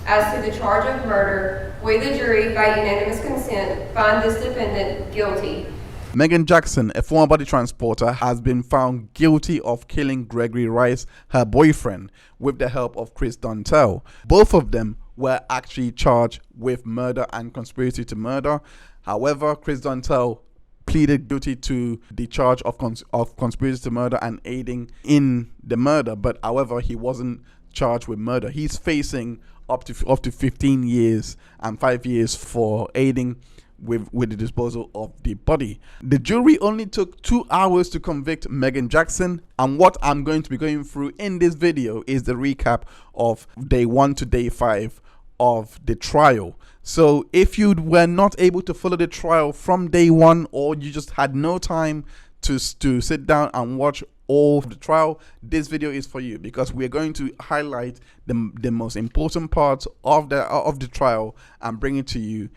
as to the charge of murder, we the jury, by unanimous consent, find this defendant guilty. Meagan Jackson, a former body transporter, has been found guilty of killing Gregory Rice, her boyfriend, with the help of Chris Dontell. Both of them were actually charged with murder and conspiracy to murder. However, Chris Dontell pleaded guilty to the charge of conspiracy to murder and aiding in the murder, but however, he wasn't charged with murder. He's facing up to 15 years and 5 years for aiding with the disposal of the body. The jury only took 2 hours to convict Meagan Jackson, and what I'm going to be going through in this video is the recap of day 1 to day 5 of the trial. So if you were not able to follow the trial from day 1, or you just had no time to sit down and watch all of the trial, this video is for you, because we are going to highlight the most important parts of the trial and bring it to you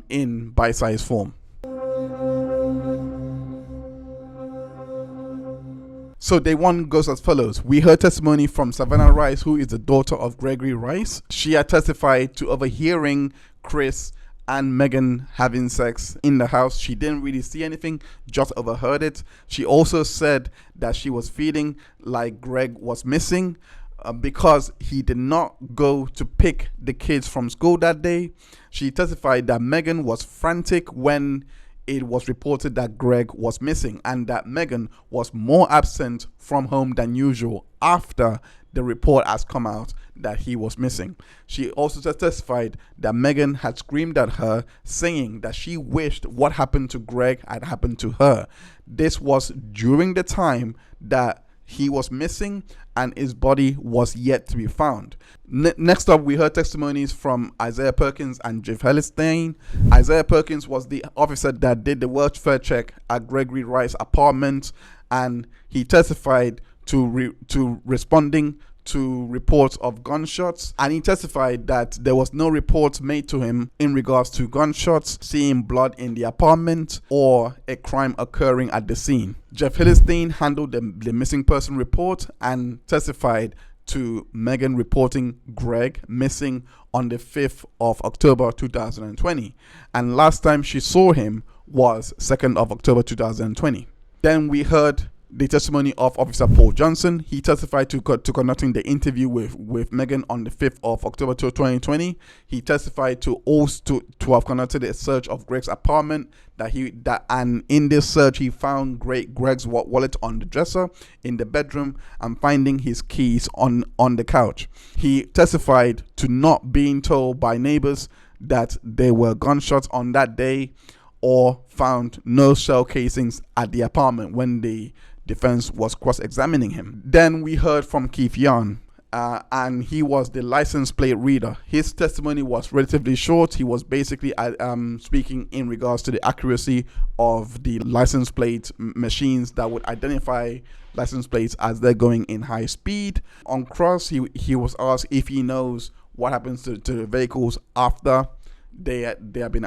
in bite-sized form. So day 1 goes as follows. We heard testimony from Savannah Rice, who is the daughter of Gregory Rice. She had testified to overhearing Chris and Meagan having sex in the house. She didn't really see anything, just overheard it. She also said that she was feeling like Greg was missing because he did not go to pick the kids from school that day. She testified that Meagan was frantic when it was reported that Greg was missing, and that Meagan was more absent from home than usual after the report has come out that he was missing. She also testified that Meagan had screamed at her, saying that she wished what happened to Greg had happened to her. This was during the time that he was missing and his body was yet to be found. Next up, we heard testimonies from Isaiah Perkins and Jeff Hellestein. Isaiah Perkins was the officer that did the welfare check at Gregory Rice's apartment, and he testified to responding to reports of gunshots, and he testified that there was no reports made to him in regards to gunshots, seeing blood in the apartment, or a crime occurring at the scene. Jeff Hellestein handled the missing person report and testified to Meagan reporting Greg missing on the 5th of October 2020, and last time she saw him was 2nd of October 2020. Then we heard the testimony of Officer Paul Johnson. He testified to conducting the interview with Meagan on the 5th of October 2020. He testified to have conducted a search of Greg's apartment, and in this search he found Greg's wallet on the dresser in the bedroom and finding his keys on the couch. He testified to not being told by neighbors that there were gunshots on that day, or found no shell casings at the apartment when the defense was cross-examining him. Then we heard from Keith Yarn, and he was the license plate reader. His testimony was relatively short. He was basically speaking in regards to the accuracy of the license plate machines that would identify license plates as they're going in high speed. On cross, he was asked if he knows what happens to the vehicles after they have been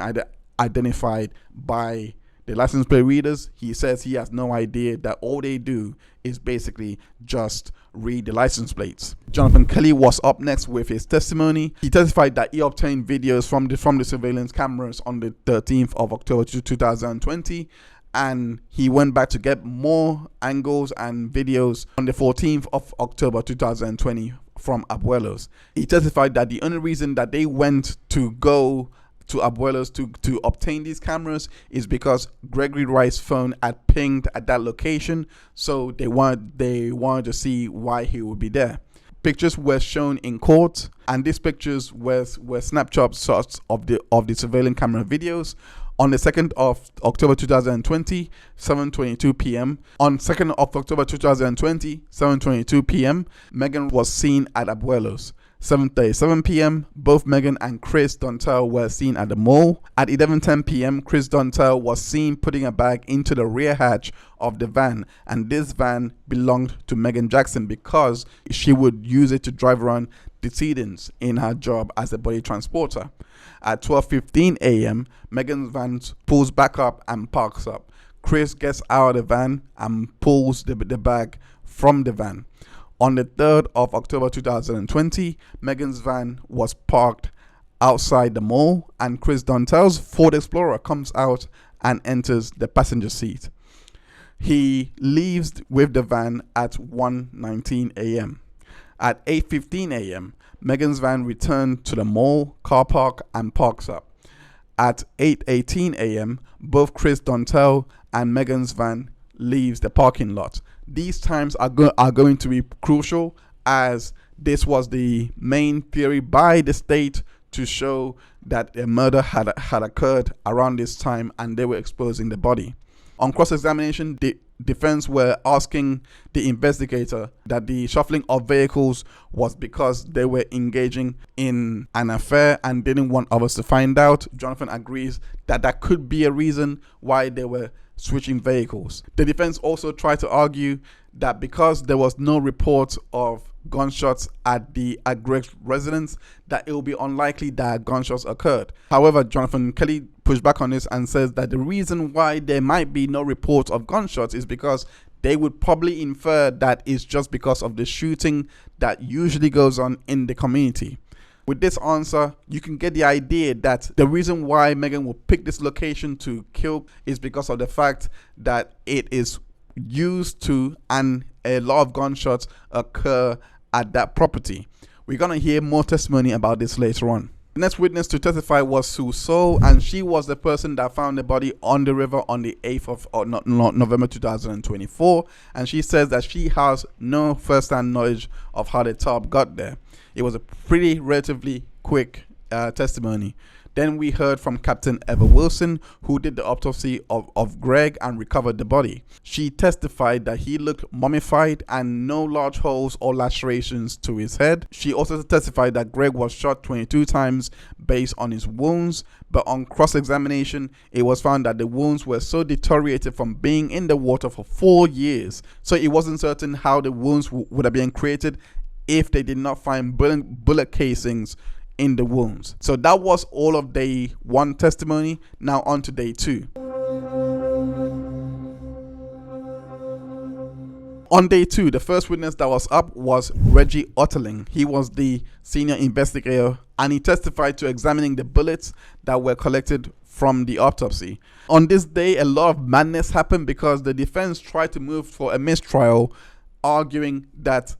identified by the license plate readers. He says he has no idea, that all they do is basically just read the license plates. Jonathan Kelly was up next with his testimony. He testified that he obtained videos from the surveillance cameras on the 13th of October 2020, and he went back to get more angles and videos on the 14th of October 2020 from Abuelos. He testified that the only reason that they went to go to Abuelos to obtain these cameras is because Gregory Rice's phone had pinged at that location, so they wanted to see why he would be there. Pictures were shown in court, and these pictures were snapshots of the surveillance camera videos. On the 2nd of October 2020, 7:22 p.m. On 2nd of October 2020, 7:22 p.m., Meagan was seen at Abuelos. 7:37 p.m., both Meagan and Chris Dontell were seen at the mall. At 11:10 p.m., Chris Dontell was seen putting a bag into the rear hatch of the van, and this van belonged to Meagan Jackson because she would use it to drive around decedents in her job as a body transporter. At 12:15 a.m., Meagan's van pulls back up and parks up. Chris gets out of the van and pulls the bag from the van. On the 3rd of October 2020, Meagan's van was parked outside the mall, and Chris Dontell's Ford Explorer comes out and enters the passenger seat. He leaves with the van at 1:19 a.m. At 8:15 a.m., Meagan's van returned to the mall car park and parks up. At 8:18 a.m., both Chris Dontell and Meagan's van leaves the parking lot. These times are going to be crucial, as this was the main theory by the state to show that a murder had occurred around this time, and they were exposing the body. On cross-examination, the defense were asking the investigator that the shuffling of vehicles was because they were engaging in an affair and didn't want others to find out. Jonathan agrees that that could be a reason why they were switching vehicles. The defense also tried to argue that because there was no report of gunshots at Greg's residence, that it will be unlikely that gunshots occurred. However, Jonathan Kelly pushed back on this and says that the reason why there might be no report of gunshots is because they would probably infer that it's just because of the shooting that usually goes on in the community. With this answer, you can get the idea that the reason why Meagan will pick this location to kill is because of the fact that it is used to, and a lot of gunshots occur at that property. We're going to hear more testimony about this later on. The next witness to testify was Sue Soul, and she was the person that found the body on the river on the 8th of November 2024, and she says that she has no first-hand knowledge of how the tarp got there. It was a pretty relatively quick testimony. Then we heard from Captain Eva Wilson, who did the autopsy of Greg and recovered the body. She testified that he looked mummified and no large holes or lacerations to his head. She also testified that Greg was shot 22 times based on his wounds, but on cross-examination, it was found that the wounds were so deteriorated from being in the water for 4 years, so it wasn't certain how the wounds would have been created if they did not find bullet casings in the wounds. So that was all of day 1 testimony. Now on to day 2. On day 2, the first witness that was up was Gregory Ermitteln. He was the senior investigator, and he testified to examining the bullets that were collected from the autopsy. On this day, a lot of madness happened because the defense tried to move for a mistrial, arguing that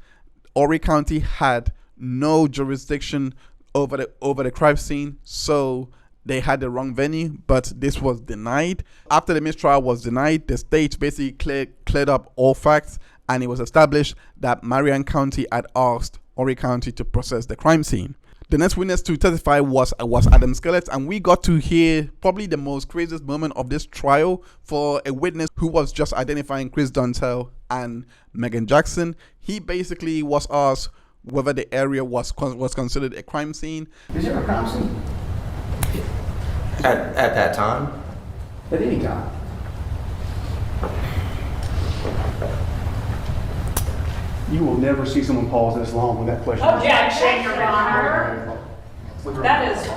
Horry County had no jurisdiction over the crime scene, so they had the wrong venue, but this was denied. After the mistrial was denied, the state basically cleared up all facts, and it was established that Marion County had asked Horry County to process the crime scene. The next witness to testify was Adam Skelet, and we got to hear probably the most craziest moment of this trial for a witness who was just identifying Chris Dontell and Meagan Jackson. He basically was asked whether the area was considered a crime scene. Is there a crime scene? At that time? At any time? You will never see someone pause this long with that question. Objection, Your Honor. That is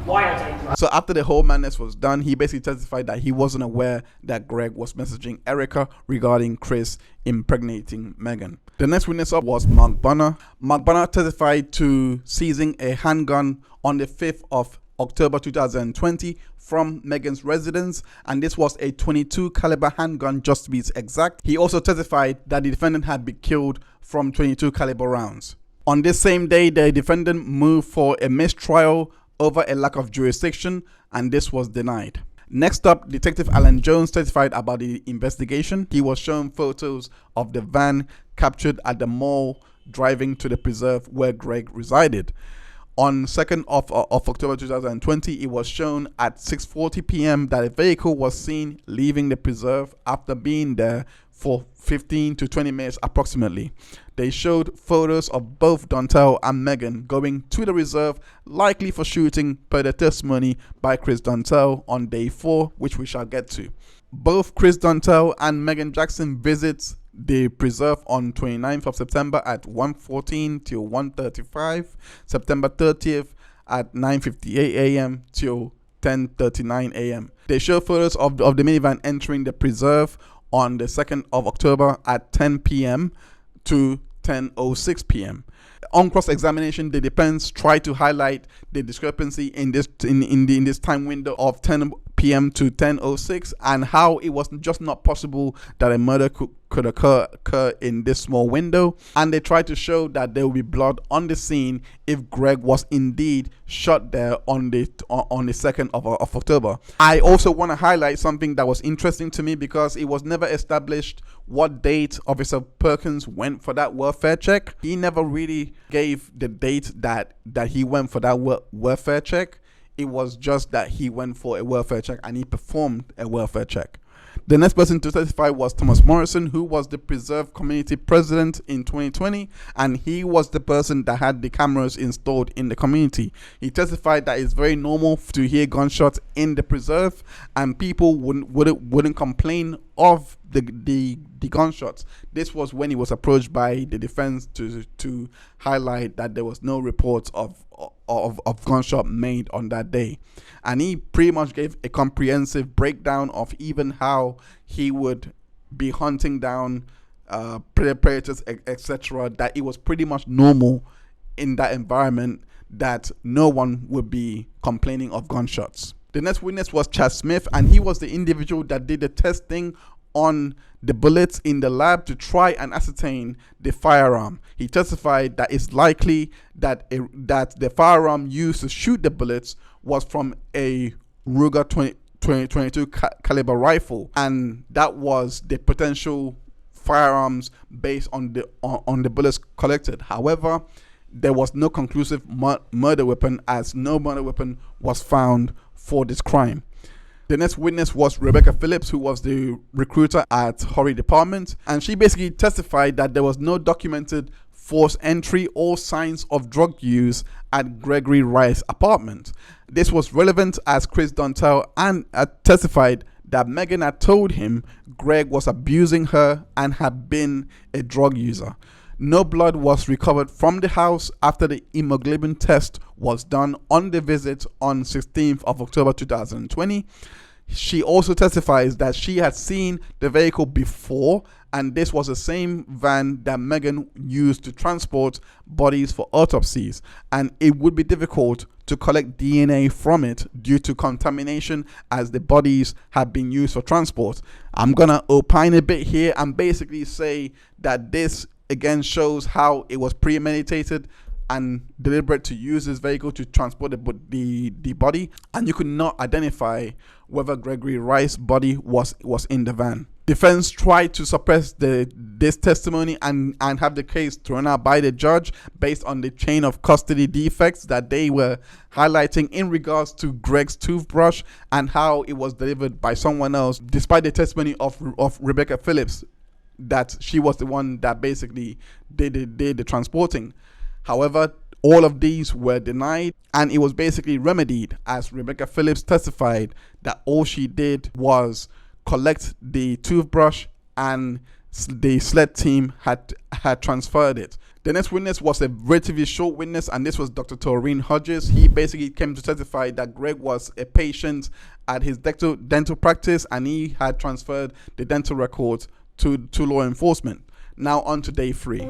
wild. So after the whole madness was done, he basically testified that he wasn't aware that Greg was messaging Erica regarding Chris impregnating Meagan. The next witness up was Mark Bonner. Mark Bonner testified to seizing a handgun on the 5th of October 2020 from Meagan's residence, and this was a .22 caliber handgun, just to be exact. He also testified that the defendant had been killed from .22 caliber rounds. On this same day, the defendant moved for a mistrial over a lack of jurisdiction, and this was denied. Next up, Detective Alan Jones testified about the investigation. He was shown photos of the van captured at the mall driving to the preserve where Greg resided. On 2nd of October 2020, it was shown at 6:40 p.m. that a vehicle was seen leaving the preserve after being there for 15 to 20 minutes approximately. They showed photos of both Dontell and Meagan going to the reserve, likely for shooting, per the testimony by Chris Dontell on day 4, which we shall get to. Both Chris Dontell and Meagan Jackson visits the preserve on 29th of September at 1:14 till 1:35, September 30th at 9:58 a.m. till 10:39 a.m. They show photos of the minivan entering the preserve on the 2nd of October at 10 p.m. to 10:06 p.m. On cross-examination, the defense tried to highlight the discrepancy in this in this time window of 10 p.m. to 10:06, and how it was just not possible that a murder could occur in this small window. And they tried to show that there will be blood on the scene if Greg was indeed shot there on the 2nd of October. I also want to highlight something that was interesting to me, because it was never established what date Officer Perkins went for that welfare check. He never really gave the date that he went for that welfare check. It was just that he went for a welfare check and he performed a welfare check. The next person to testify was Thomas Morrison, who was the Preserve Community President in 2020, and he was the person that had the cameras installed in the community. He testified that it's very normal to hear gunshots in the preserve, and people wouldn't complain of the gunshots. This was when he was approached by the defense to highlight that there was no reports of gunshot made on that day, and he pretty much gave a comprehensive breakdown of even how he would be hunting down predators, etc. That it was pretty much normal in that environment, that no one would be complaining of gunshots. The next witness was Chad Smith, and he was the individual that did the testing on the bullets in the lab to try and ascertain the firearm. He testified that it's likely that the firearm used to shoot the bullets was from a Ruger 22 caliber rifle, and that was the potential firearms based on the bullets collected. However, there was no conclusive murder weapon, as no murder weapon was found for this crime. The next witness was Rebecca Phillips, who was the recruiter at Horry Department, and she basically testified that there was no documented forced entry or signs of drug use at Gregory Rice apartment. This was relevant as Chris Dontell and testified that Meagan had told him Greg was abusing her and had been a drug user. No blood was recovered from the house after the hemoglobin test was done on the visit on 16th of October 2020. She also testifies that she had seen the vehicle before, and this was the same van that Meagan used to transport bodies for autopsies, and it would be difficult to collect DNA from it due to contamination, as the bodies had been used for transport. I'm gonna opine a bit here and basically say that this again shows how it was premeditated and deliberate to use this vehicle to transport the body, and you could not identify whether Gregory Rice's body was in the van. Defense tried to suppress this testimony and have the case thrown out by the judge based on the chain of custody defects that they were highlighting in regards to Greg's toothbrush and how it was delivered by someone else, despite the testimony of Rebecca Phillips that she was the one that basically did the transporting. However, all of these were denied, and it was basically remedied, as Rebecca Phillips testified that all she did was collect the toothbrush and the SLED team had transferred it. The next witness was a relatively short witness, and this was Dr. Taurine Hodges. He basically came to testify that Greg was a patient at his dental practice, and he had transferred the dental records to law enforcement. Now on to day 3.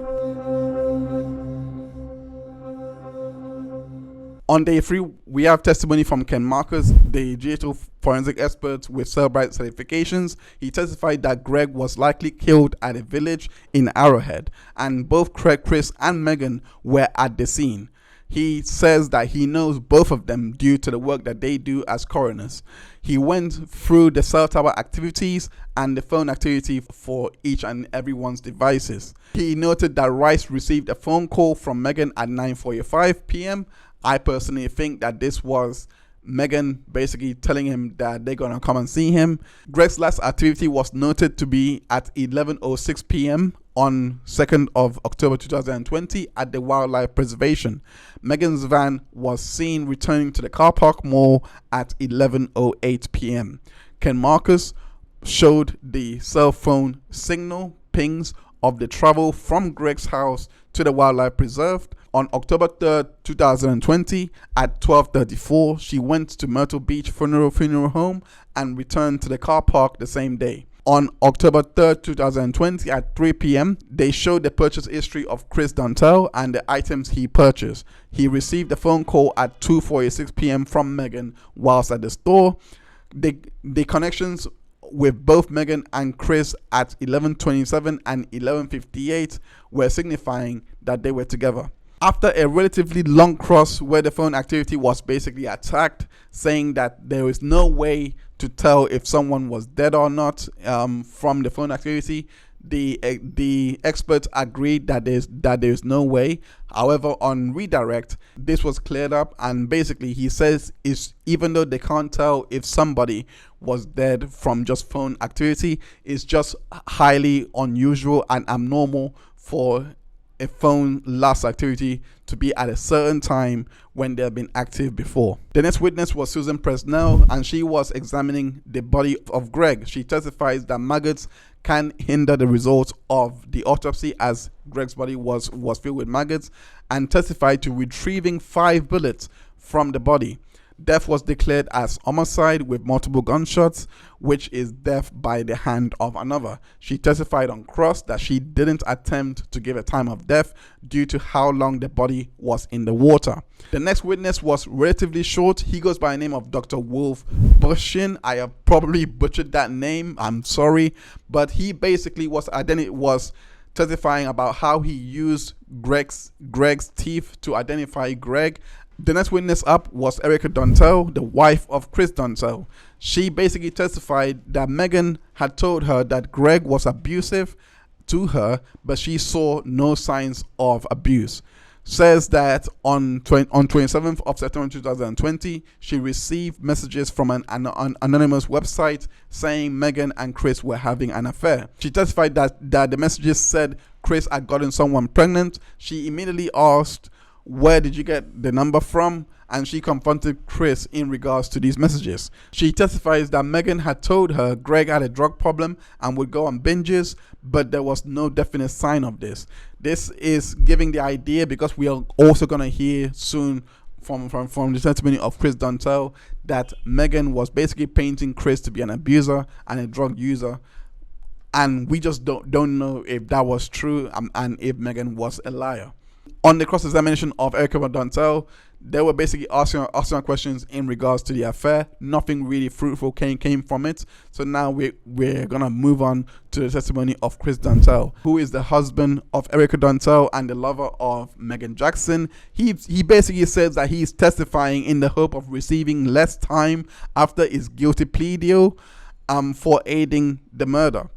On day 3, we have testimony from Ken Marcus, the digital forensic expert with Cellbrite certifications. He testified that Greg was likely killed at a village in Arrowhead, and both Craig, Chris, and Meagan were at the scene. He says that he knows both of them due to the work that they do as coroners. He went through the cell tower activities and the phone activity for each and everyone's devices. He noted that Rice received a phone call from Meagan at 9:45 p.m. I personally think that this was Meagan basically telling him that they're going to come and see him. Greg's last activity was noted to be at 11:06 p.m. on 2nd of October 2020 at the Wildlife Preservation. Meagan's van was seen returning to the car park mall at 11:08 p.m. Ken Marcus showed the cell phone signal pings of the travel from Greg's house to the Wildlife Preserve. On October 3rd, 2020, at 12:34, she went to Myrtle Beach Funeral Home and returned to the car park the same day. On October 3rd, 2020 at 3 p.m., they showed the purchase history of Chris Dontell and the items he purchased. He received a phone call at 2:46 p.m. from Meagan whilst at the store. The connections with both Meagan and Chris at 11:27 and 11:58 were signifying that they were together. After a relatively long cross where the phone activity was basically attacked, saying that there is no way to tell if someone was dead or not from the phone activity, the experts agreed that there's no way. However, on redirect, this was cleared up, and basically he says is even though they can't tell if somebody was dead from just phone activity, it's just highly unusual and abnormal for a phone last activity to be at a certain time when they have been active before. The next witness was Susan Presnell, and she was examining the body of Greg. She testifies that maggots can hinder the results of the autopsy, as Greg's body was filled with maggots, and testified to retrieving 5 bullets from the body. Death was declared as homicide with multiple gunshots, which is death by the hand of another. She testified on cross that she didn't attempt to give a time of death due to how long the body was in the water. The next witness was relatively short. He goes by the name of Dr. Wolf Bushin. I have probably butchered that name. I'm sorry. But he basically was testifying about how he used Greg's teeth to identify Greg. The next witness up was Erica Dontell, the wife of Chris Dontell. She basically testified that Meagan had told her that Greg was abusive to her, but she saw no signs of abuse. Says that on 27th of September 2020, she received messages from an anonymous website saying Meagan and Chris were having an affair. She testified that the messages said Chris had gotten someone pregnant. She immediately asked, "Where did you get the number from?" And she confronted Chris in regards to these messages. She testifies that Meagan had told her Greg had a drug problem and would go on binges, but there was no definite sign of this. This is giving the idea, because we are also going to hear soon from the testimony of Chris Dontell, that Meagan was basically painting Chris to be an abuser and a drug user. And we just don't know if that was true and if Meagan was a liar. On the cross-examination of Erica Dontell, they were basically asking questions in regards to the affair. Nothing really fruitful came from it. So now we're gonna move on to the testimony of Chris Dontell, who is the husband of Erica Dontell and the lover of Meagan Jackson. He basically says that he's testifying in the hope of receiving less time after his guilty plea deal for aiding the murder.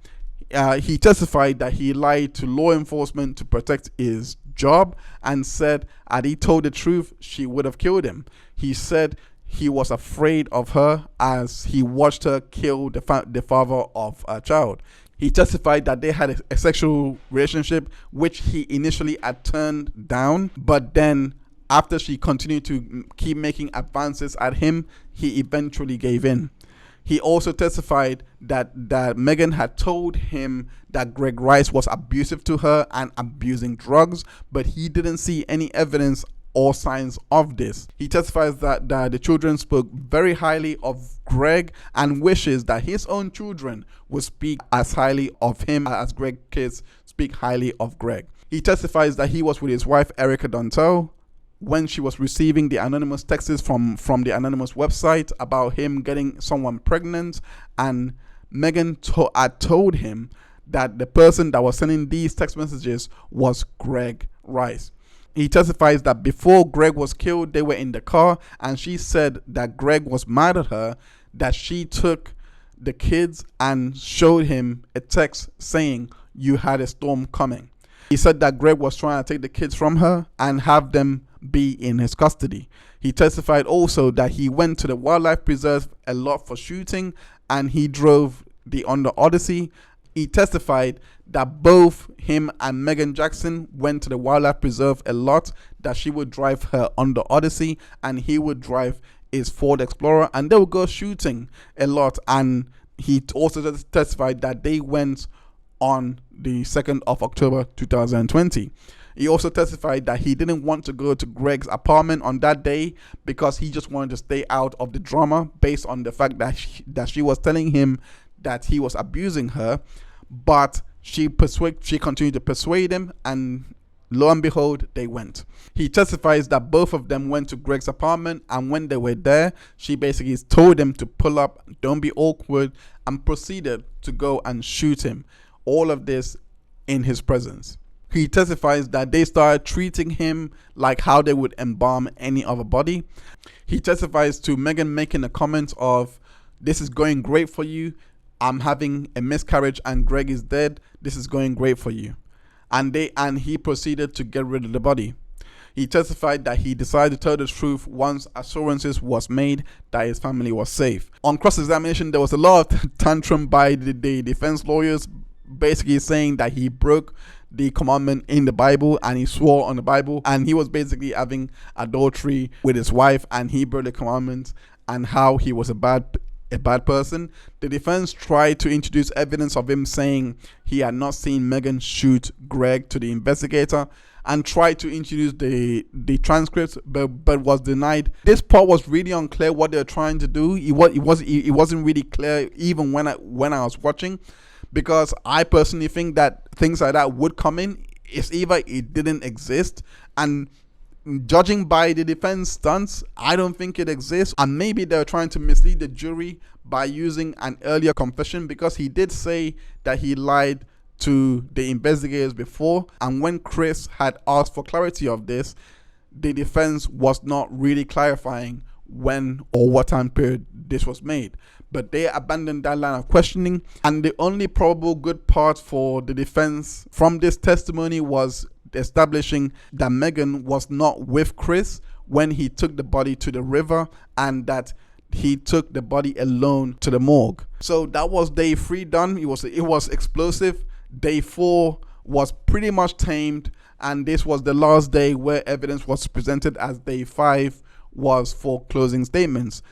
He testified that he lied to law enforcement to protect his job and said had he told the truth, she would have killed him. He said he was afraid of her as he watched her kill the father of a child. He testified that they had a sexual relationship, which he initially had turned down, but then after she continued to keep making advances at him, he eventually gave in. He also testified that Meagan had told him that Greg Rice was abusive to her and abusing drugs, but he didn't see any evidence or signs of this. He testifies that the children spoke very highly of Greg and wishes that his own children would speak as highly of him as Greg's kids speak highly of Greg. He testifies that he was with his wife Erica Dontell when she was receiving the anonymous texts from the anonymous website about him getting someone pregnant, and Meagan had told him that the person that was sending these text messages was Greg Rice. He testifies that before Greg was killed, they were in the car, and she said that Greg was mad at her, that she took the kids and showed him a text saying, "You had a storm coming." He said that Greg was trying to take the kids from her and have them be in his custody. He testified also that he went to the wildlife preserve a lot for shooting, and he drove the Under Odyssey. He testified that both him and Meagan Jackson went to the wildlife preserve a lot, that she would drive her Under Odyssey and he would drive his Ford Explorer, and they would go shooting a lot. And he also testified that they went on the 2nd of October 2020. He also testified that he didn't want to go to Greg's apartment on that day because he just wanted to stay out of the drama, based on the fact that she was telling him that he was abusing her, but she continued to persuade him, and lo and behold, they went. He testifies that both of them went to Greg's apartment, and when they were there, she basically told them to pull up, don't be awkward, and proceeded to go and shoot him. All of this in his presence. He testifies that they started treating him like how they would embalm any other body. He testifies to Meagan making a comment of, "This is going great for you. I'm having a miscarriage and Greg is dead. This is going great for you." And he proceeded to get rid of the body. He testified that he decided to tell the truth once assurances was made that his family was safe. On cross-examination, there was a lot of tantrum by the defense lawyers, basically saying that he broke the commandment in the Bible and he swore on the Bible, and he was basically having adultery with his wife and he broke the commandments, and how he was a bad person. The defense tried to introduce evidence of him saying he had not seen Meagan shoot Greg to the investigator, and tried to introduce the transcripts, but was denied. This part was really unclear what they're trying to do. It wasn't really clear even when I was watching, because I personally think that things like that would come in. It's either it didn't exist, and judging by the defense stunts, I don't think it exists, and maybe they're trying to mislead the jury by using an earlier confession, because he did say that he lied to the investigators before, and when Chris had asked for clarity of this, the defense was not really clarifying when or what time period this was made. But they abandoned that line of questioning, and the only probable good part for the defense from this testimony was establishing that Meagan was not with Chris when he took the body to the river, and that he took the body alone to the morgue. So that was day 3 done. It was explosive. Day 4 was pretty much tamed, and this was the last day where evidence was presented, as day 5 was for closing statements.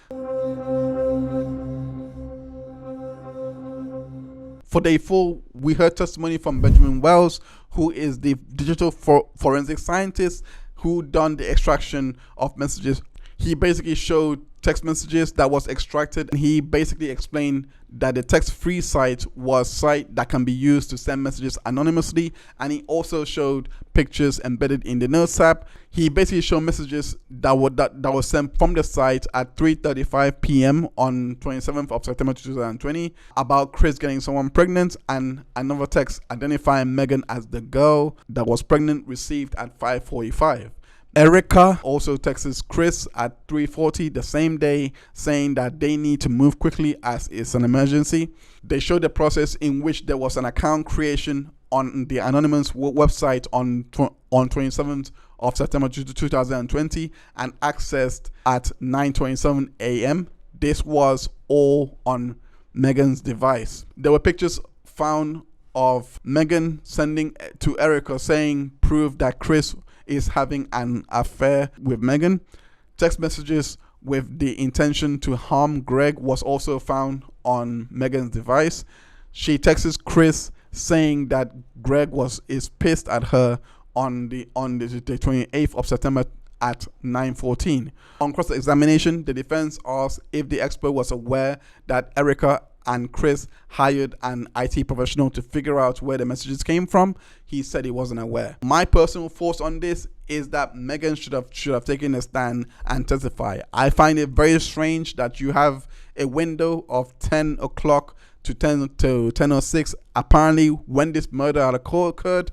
For day 4, we heard testimony from Benjamin Wells, who is the digital forensic scientist who done the extraction of messages. He basically showed text messages that was extracted, and he basically explained that the text-free site was a site that can be used to send messages anonymously, and he also showed pictures embedded in the Notes app. He basically showed messages that were sent from the site at 3:35 p.m. on 27th of September 2020 about Chris getting someone pregnant, and another text identifying Meagan as the girl that was pregnant received at 5:45. Erica also texts Chris at 3:40 the same day, saying that they need to move quickly as it's an emergency. They showed the process in which there was an account creation on the anonymous website on 27th of September 2020 and accessed at 9:27 a.m. This was all on Meagan's device. There were pictures found of Meagan sending to Erica saying proof that Chris is having an affair with Meagan. Text messages with the intention to harm Greg was also found on Meagan's device. She texts Chris saying that Greg is pissed at her on the 28th of September at 9:14. On cross-examination, the defense asked if the expert was aware that Erica and Chris hired an IT professional to figure out where the messages came from. He said he wasn't aware. My personal thoughts on this is that Meagan should have taken a stand and testify. I find it very strange that you have a window of 10 o'clock to 10:06. Apparently, when this murder occurred,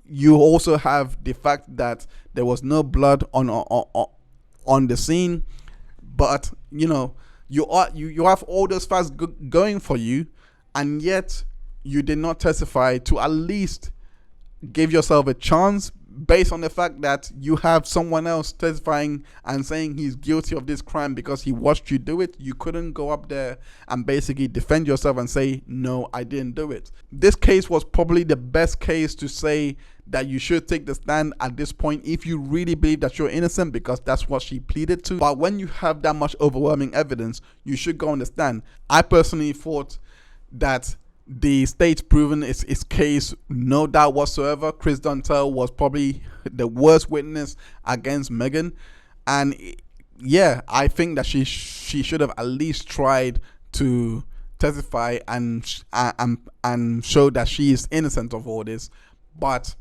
you also have the fact that there was no blood on the scene, but you have all those facts going for you, and yet you did not testify to at least give yourself a chance, based on the fact that you have someone else testifying and saying he's guilty of this crime because he watched you do it. You couldn't go up there and basically defend yourself and say, no, I didn't do it. This case was probably the best case to say that you should take the stand at this point if you really believe that you're innocent, because that's what she pleaded to. But when you have that much overwhelming evidence, you should go on the stand. I personally thought that the state's proven its case, no doubt whatsoever. Chris Dontell was probably the worst witness against Meagan, and yeah, I think that she should have at least tried to testify and show that she is innocent of all this. But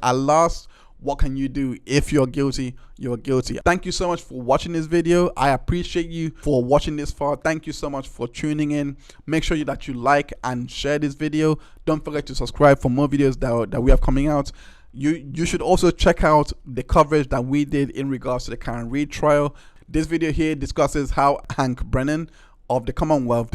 alas, what can you do? If you're guilty, you're guilty. Thank you so much for watching this video. I appreciate you for watching this far. Thank you so much for tuning in. Make sure that you like and share this video. Don't forget to subscribe for more videos that we have coming out. You should also check out the coverage that we did in regards to the Karen Read trial. This video here discusses how Hank Brennan of the Commonwealth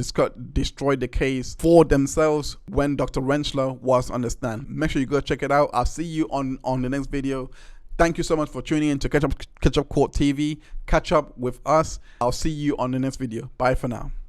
destroyed the case for themselves when Dr. Rentschler was on the stand. Make sure you go check it out. I'll see you on the next video. Thank you so much for tuning in to Catch Up Court TV. Catch up with us. I'll see you on the next video. Bye for now.